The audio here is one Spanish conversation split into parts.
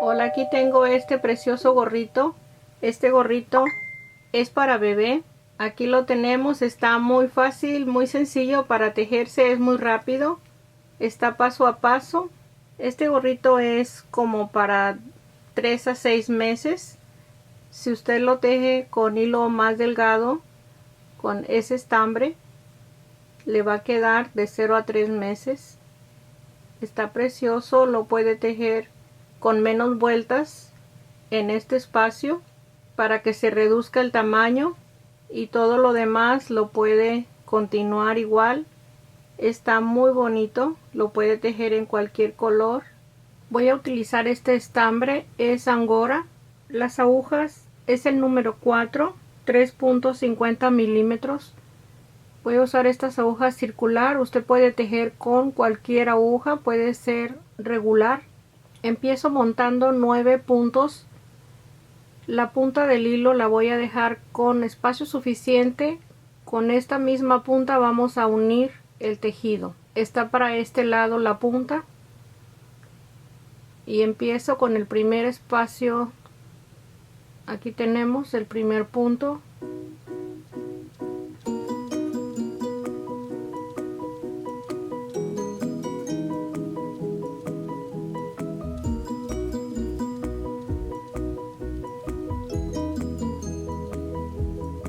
Hola, aquí tengo este precioso gorrito. Este gorrito es para bebé. Aquí lo tenemos, está muy fácil, muy sencillo para tejerse, es muy rápido. Está paso a paso. Este gorrito es como para 3 a 6 meses. Si usted lo teje con hilo más delgado, con ese estambre, le va a quedar de 0 a 3 meses. Está precioso, lo puede tejer con menos vueltas en este espacio para que se reduzca el tamaño, y todo lo demás lo puede continuar igual. Está muy bonito, lo puede tejer en cualquier color. Voy a utilizar este estambre, es angora. Las agujas es el número 4, 3.50 milímetros. Voy a usar estas agujas circular. Usted puede tejer con cualquier aguja, puede ser regular. Empiezo montando 9 puntos. La punta del hilo la voy a dejar con espacio suficiente. Con esta misma punta vamos a unir el tejido. Está para este lado la punta. Y empiezo con el primer espacio. Aquí tenemos el primer punto.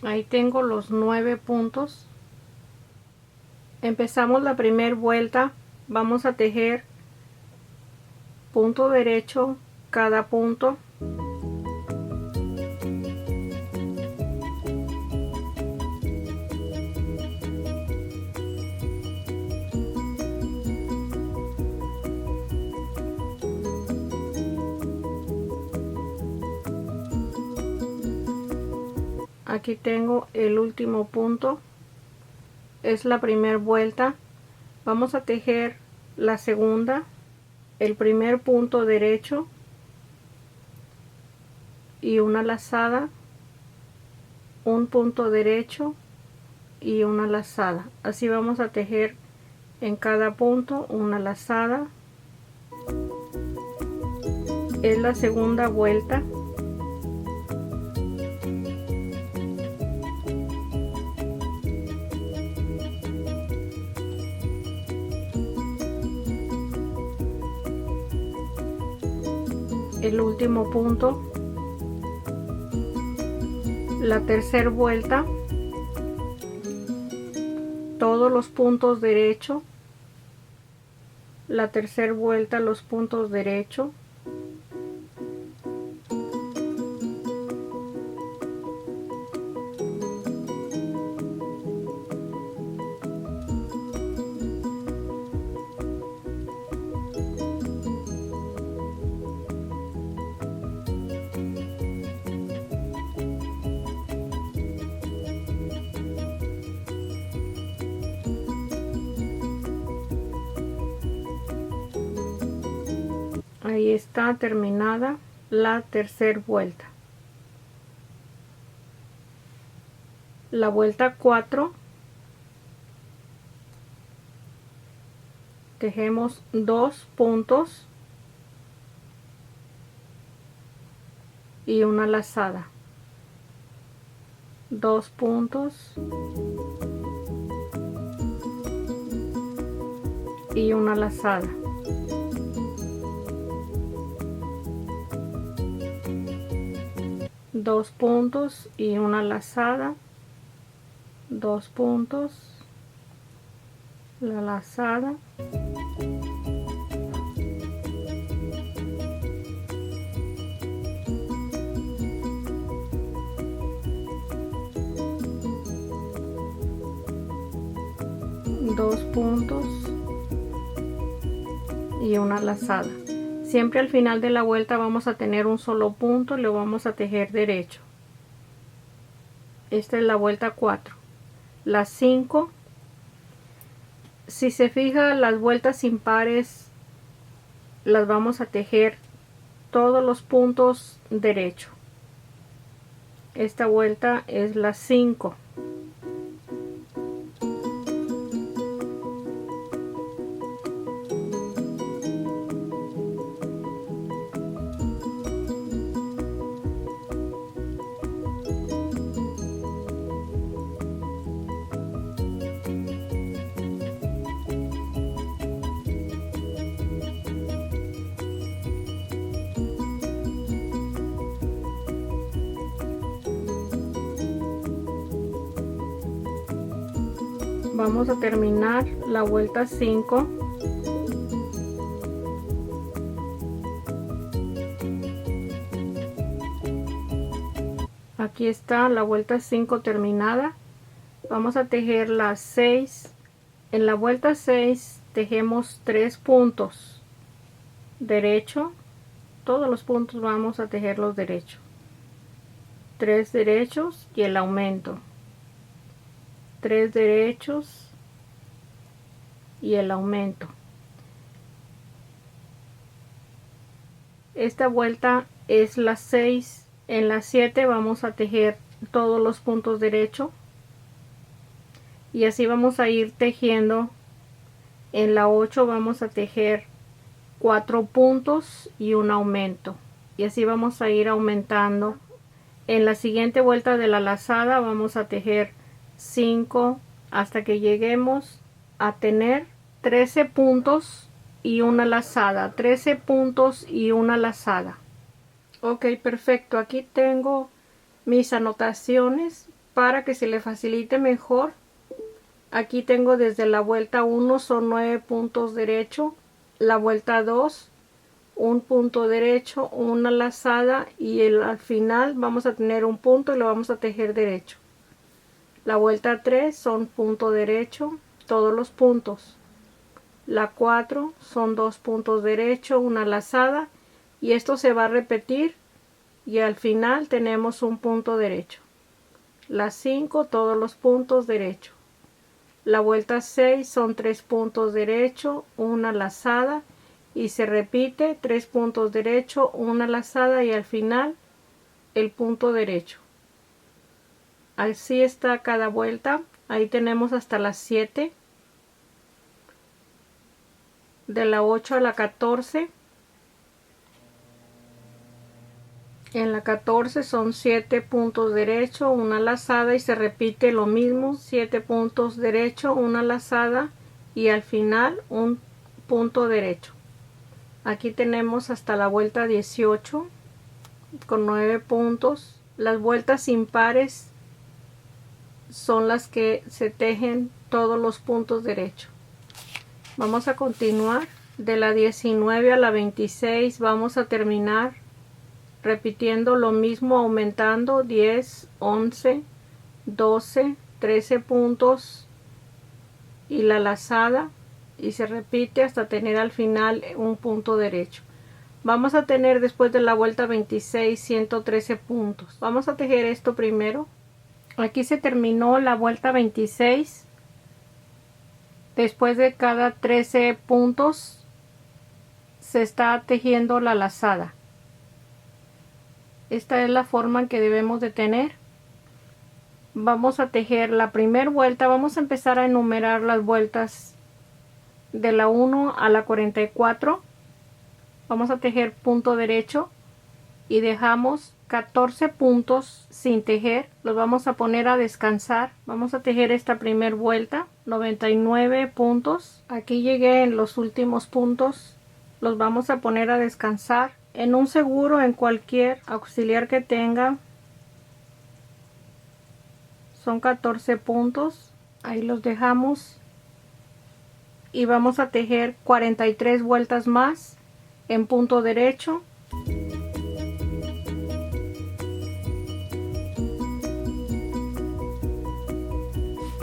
Ahí tengo los 9 puntos. Empezamos la primera vuelta. Vamos a tejer punto derecho cada punto. Aquí tengo el último punto. Es la primera vuelta. Vamos a tejer la segunda, el primer punto derecho y una lazada, un punto derecho y una lazada. Así vamos a tejer en cada punto una lazada. Es la segunda vuelta. El último punto, la tercera vuelta, todos los puntos derecho, la tercera vuelta los puntos derecho, ahí está terminada la tercera vuelta. La vuelta 4 tejemos 2 puntos y una lazada, 2 puntos y una lazada, dos puntos y una lazada, 2 puntos, la lazada, dos puntos y una lazada. Siempre al final de la vuelta vamos a tener un solo punto y lo vamos a tejer derecho. Esta es la vuelta 4. La 5, si se fija, las vueltas impares las vamos a tejer todos los puntos derecho. Esta vuelta es la 5. Vamos a terminar la vuelta 5. Aquí está la vuelta 5 terminada. Vamos a tejer las 6. En la vuelta 6 tejemos 3 puntos derecho. Todos los puntos vamos a tejerlos derecho. 3 derechos y el aumento. 3 derechos y el aumento. Esta vuelta es la 6. En la 7 vamos a tejer todos los puntos derechos y así vamos a ir tejiendo. En la 8 vamos a tejer 4 puntos y un aumento, y así vamos a ir aumentando. En la siguiente vuelta de la lazada vamos a tejer 5 hasta que lleguemos a tener 13 puntos y una lazada. 13 puntos y una lazada. Ok, perfecto. Aquí tengo mis anotaciones para que se le facilite mejor. Aquí tengo desde la vuelta 1 son 9 puntos derecho, la vuelta 2 un punto derecho, una lazada y al final vamos a tener un punto y lo vamos a tejer derecho. La vuelta 3 son punto derecho, todos los puntos. La 4 son 2 puntos derecho, una lazada, y esto se va a repetir y al final tenemos un punto derecho. La 5 todos los puntos derecho. La vuelta 6 son 3 puntos derecho, una lazada, y se repite 3 puntos derecho, una lazada y al final el punto derecho. Así está cada vuelta. Ahí tenemos hasta las 7. De la 8 a la 14. En la 14 son 7 puntos derecho, una lazada y se repite lo mismo, 7 puntos derecho, una lazada y al final un punto derecho. Aquí tenemos hasta la vuelta 18 con 9 puntos. Las vueltas impares son las que se tejen todos los puntos derecho. Vamos a continuar. De la 19 a la 26 vamos a terminar repitiendo lo mismo, aumentando 10, 11, 12, 13 puntos y la lazada, y se repite hasta tener al final un punto derecho. Vamos a tener después de la vuelta 26 113 puntos. Vamos a tejer esto primero. Aquí se terminó la vuelta 26. Después de cada 13 puntos se está tejiendo la lazada. Esta es la forma en que debemos de tener. Vamos a tejer la primera vuelta. Vamos a empezar a enumerar las vueltas de la 1 a la 44. Vamos a tejer punto derecho y dejamos 14 puntos sin tejer. Los vamos a poner a descansar. Vamos a tejer esta primera vuelta, 99 puntos. Aquí llegué en los últimos puntos. Los vamos a poner a descansar en un seguro, en cualquier auxiliar que tenga. Son 14 puntos. Ahí los dejamos y vamos a tejer 43 vueltas más en punto derecho.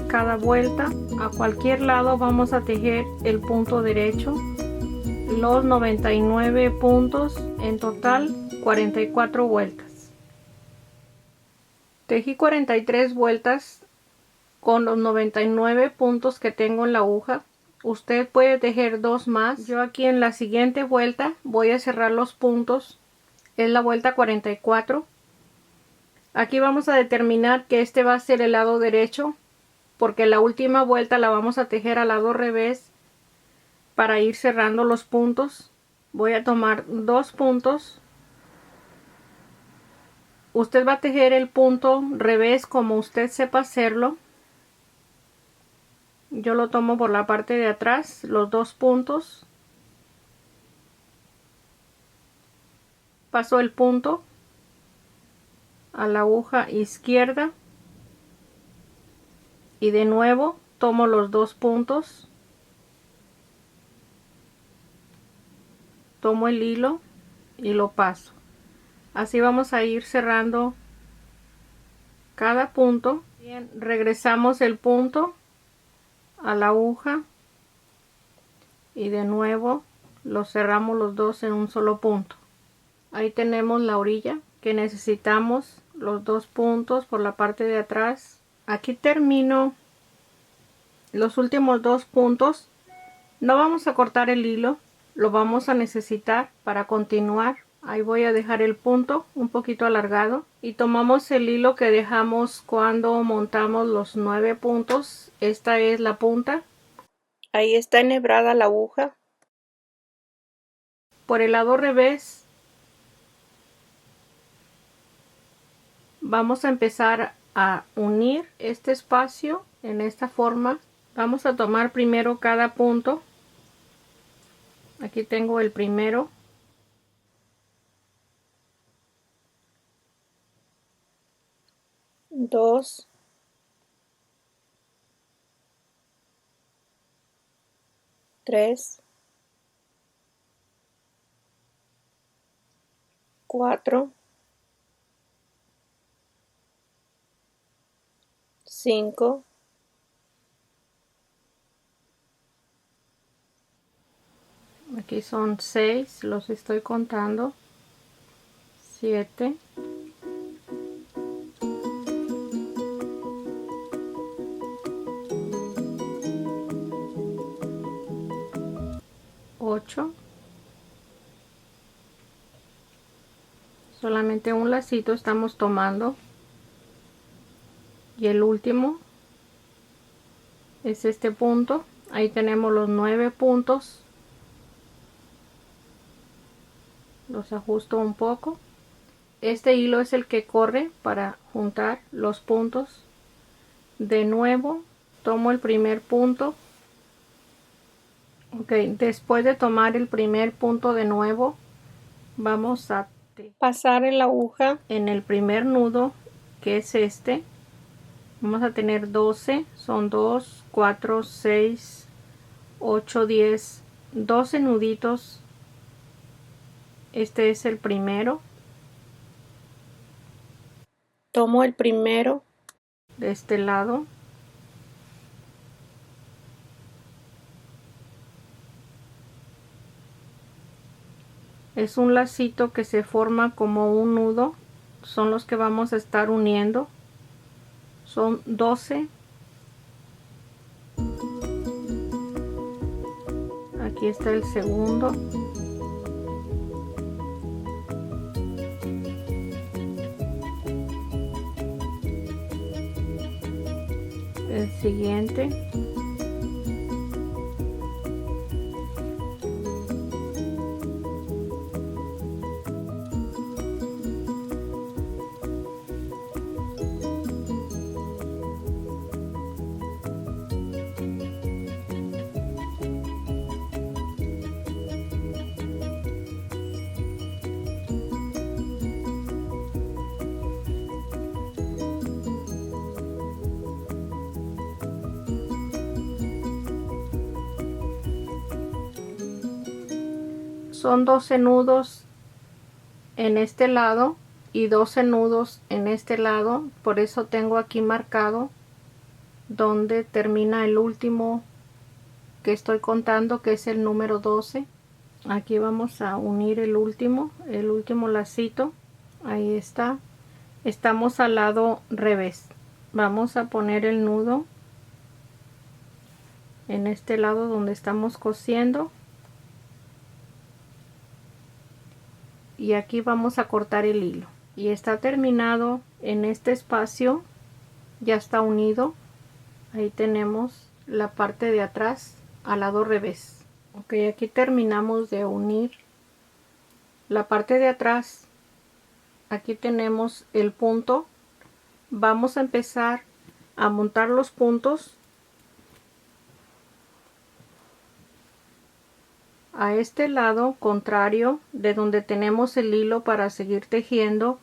Cada vuelta a cualquier lado vamos a tejer el punto derecho, los 99 puntos, en total 44 vueltas. Tejí 43 vueltas con los 99 puntos que tengo en la aguja. Usted puede tejer 2 más. Yo aquí en la siguiente vuelta voy a cerrar los puntos. Es la vuelta 44. Aquí vamos a determinar que este va a ser el lado derecho, porque la última vuelta la vamos a tejer al lado revés para ir cerrando los puntos. Voy a tomar 2 puntos. Usted va a tejer el punto revés como usted sepa hacerlo. Yo lo tomo por la parte de atrás, los 2 puntos. Paso el punto a la aguja izquierda y de nuevo tomo los 2 puntos, tomo el hilo y lo paso. Así vamos a ir cerrando cada punto. Bien, regresamos el punto a la aguja y de nuevo los cerramos los dos en un solo punto. Ahí tenemos la orilla que necesitamos, los 2 puntos por la parte de atrás. Aquí termino los últimos 2 puntos. No vamos a cortar el hilo, lo vamos a necesitar para continuar. Ahí voy a dejar el punto un poquito alargado y tomamos el hilo que dejamos cuando montamos los 9 puntos. Esta es la punta. Ahí está enhebrada la aguja. Por el lado revés vamos a empezar a unir este espacio en esta forma. Vamos a tomar primero cada punto. Aquí tengo el primero. Dos. Tres. Cuatro. 5, aquí son 6, los estoy contando, 7, 8, solamente un lacito estamos tomando y el último es este punto. Ahí tenemos los 9 puntos, los ajusto un poco. Este hilo es el que corre para juntar los puntos. De nuevo tomo el primer punto. Ok, después de tomar el primer punto de nuevo vamos a pasar la aguja en el primer nudo, que es este. Vamos a tener 12, son 2, 4, 6, 8, 10, 12 nuditos. Este es el primero. Tomo el primero de este lado. Es un lacito que se forma como un nudo. Son los que vamos a estar uniendo. Son 12. Aquí está el segundo. El siguiente. Son 12 nudos en este lado y 12 nudos en este lado, por eso tengo aquí marcado donde termina el último que estoy contando, que es el número 12. Aquí vamos a unir el último lacito. Ahí está. Estamos al lado revés. Vamos a poner el nudo en este lado donde estamos cosiendo. Y aquí vamos a cortar el hilo. Y está terminado en este espacio. Ya está unido. Ahí tenemos la parte de atrás al lado revés. Ok, aquí terminamos de unir la parte de atrás. Aquí tenemos el punto. Vamos a empezar a montar los puntos a este lado contrario de donde tenemos el hilo para seguir tejiendo.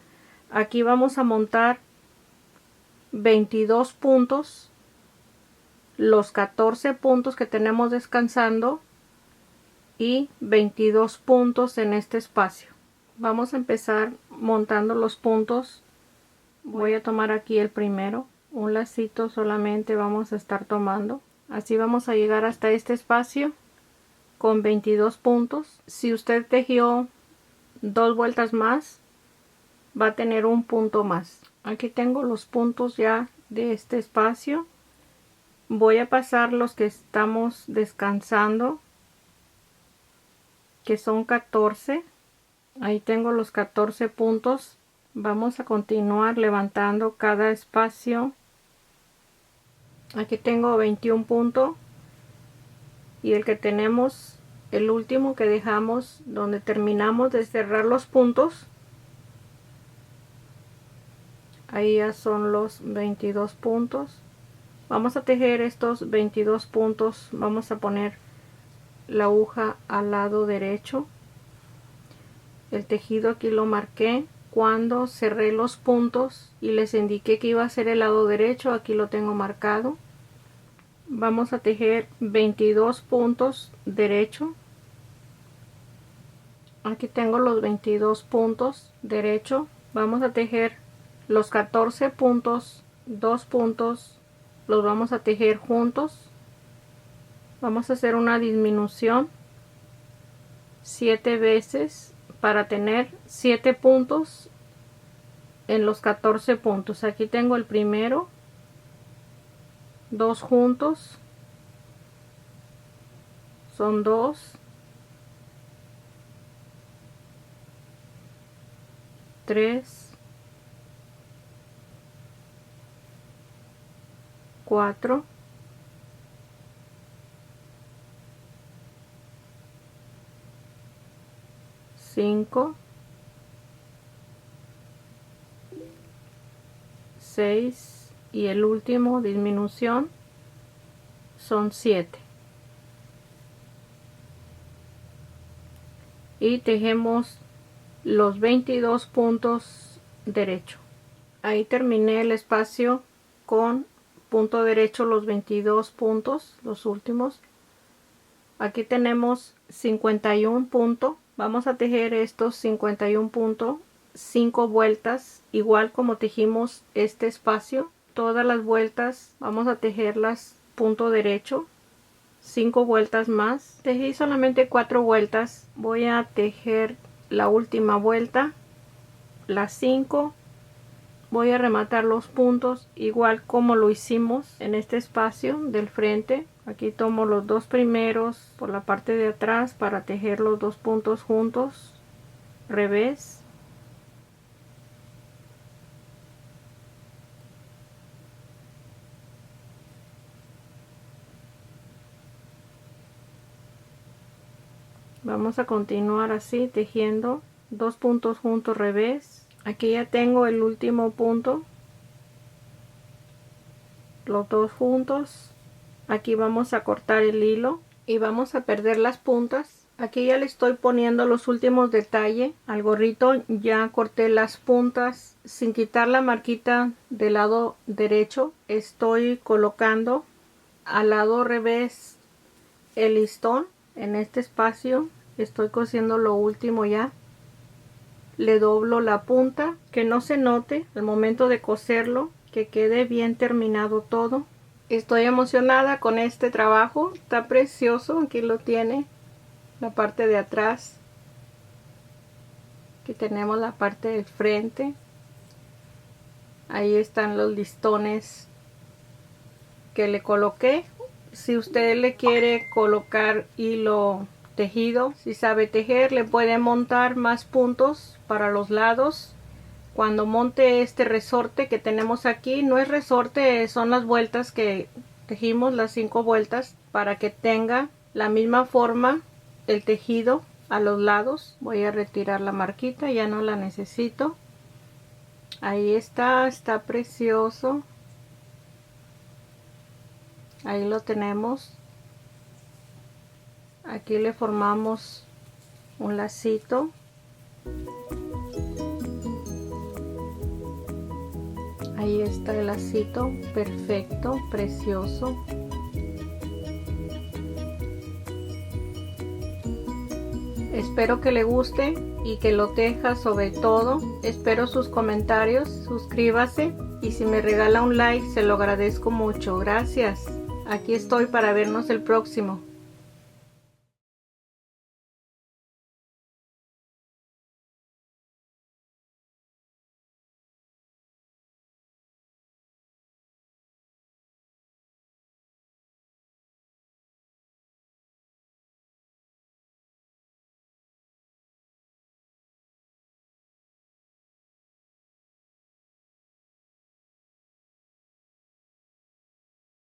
Aquí vamos a montar 22 puntos los 14 puntos que tenemos descansando y 22 puntos en este espacio. Vamos a empezar montando los puntos. Voy a tomar aquí el primero, un lacito solamente vamos a estar tomando. Así vamos a llegar hasta este espacio con 22 puntos. Si usted tejió 2 vueltas más, va a tener un punto más. Aquí tengo los puntos ya de este espacio. Voy a pasar los que estamos descansando, que son 14. Ahí tengo los 14 puntos. Vamos a continuar levantando cada espacio. Aquí tengo 21 puntos y el que tenemos, el último que dejamos donde terminamos de cerrar los puntos, ahí ya son los 22 puntos. Vamos a tejer estos 22 puntos. Vamos a poner la aguja al lado derecho. El tejido aquí lo marqué cuando cerré los puntos y les indiqué que iba a ser el lado derecho. Aquí lo tengo marcado. Vamos a tejer 22 puntos derecho. Aquí tengo los 22 puntos derecho. Vamos a tejer los 14 puntos, 2 puntos, los vamos a tejer juntos. Vamos a hacer una disminución 7 veces para tener 7 puntos en los 14 puntos. Aquí tengo el primero, 2 juntos, son 2, 3, 4, 5, 6 y el último disminución son 7. Y tejemos los 22 puntos derecho. Ahí terminé el espacio con punto derecho, los 22 puntos, los últimos. Aquí tenemos 51 puntos. Vamos a tejer estos 51 puntos 5 vueltas, igual como tejimos este espacio. Todas las vueltas vamos a tejerlas punto derecho, 5 vueltas más. Tejí solamente 4 vueltas. Voy a tejer la última vuelta, las 5. Voy a rematar los puntos igual como lo hicimos en este espacio del frente. Aquí tomo los 2 primeros por la parte de atrás para tejer los 2 puntos juntos, revés. Vamos a continuar así tejiendo 2 puntos juntos, revés. Aquí ya tengo el último punto, los 2 juntos. Aquí vamos a cortar el hilo y vamos a perder las puntas. Aquí ya le estoy poniendo los últimos detalles al gorrito. Ya corté las puntas sin quitar la marquita del lado derecho. Estoy colocando al lado revés el listón en este espacio. Estoy cosiendo lo último ya. Le doblo la punta, que no se note al momento de coserlo, que quede bien terminado todo. Estoy emocionada con este trabajo, está precioso. Aquí lo tiene, la parte de atrás. Aquí tenemos la parte del frente. Ahí están los listones que le coloqué. Si usted le quiere colocar hilo tejido, si sabe tejer, le puede montar más puntos para los lados. Cuando monte este resorte que tenemos aquí, no es resorte, son las vueltas que tejimos, las 5 vueltas, para que tenga la misma forma el tejido a los lados. Voy a retirar la marquita, ya no la necesito. Ahí está, está precioso. Ahí lo tenemos. Aquí le formamos un lacito. Ahí está el lacito, perfecto, precioso. Espero que le guste y que lo teja sobre todo. Espero sus comentarios, suscríbase y si me regala un like se lo agradezco mucho. Gracias. Aquí estoy para vernos el próximo.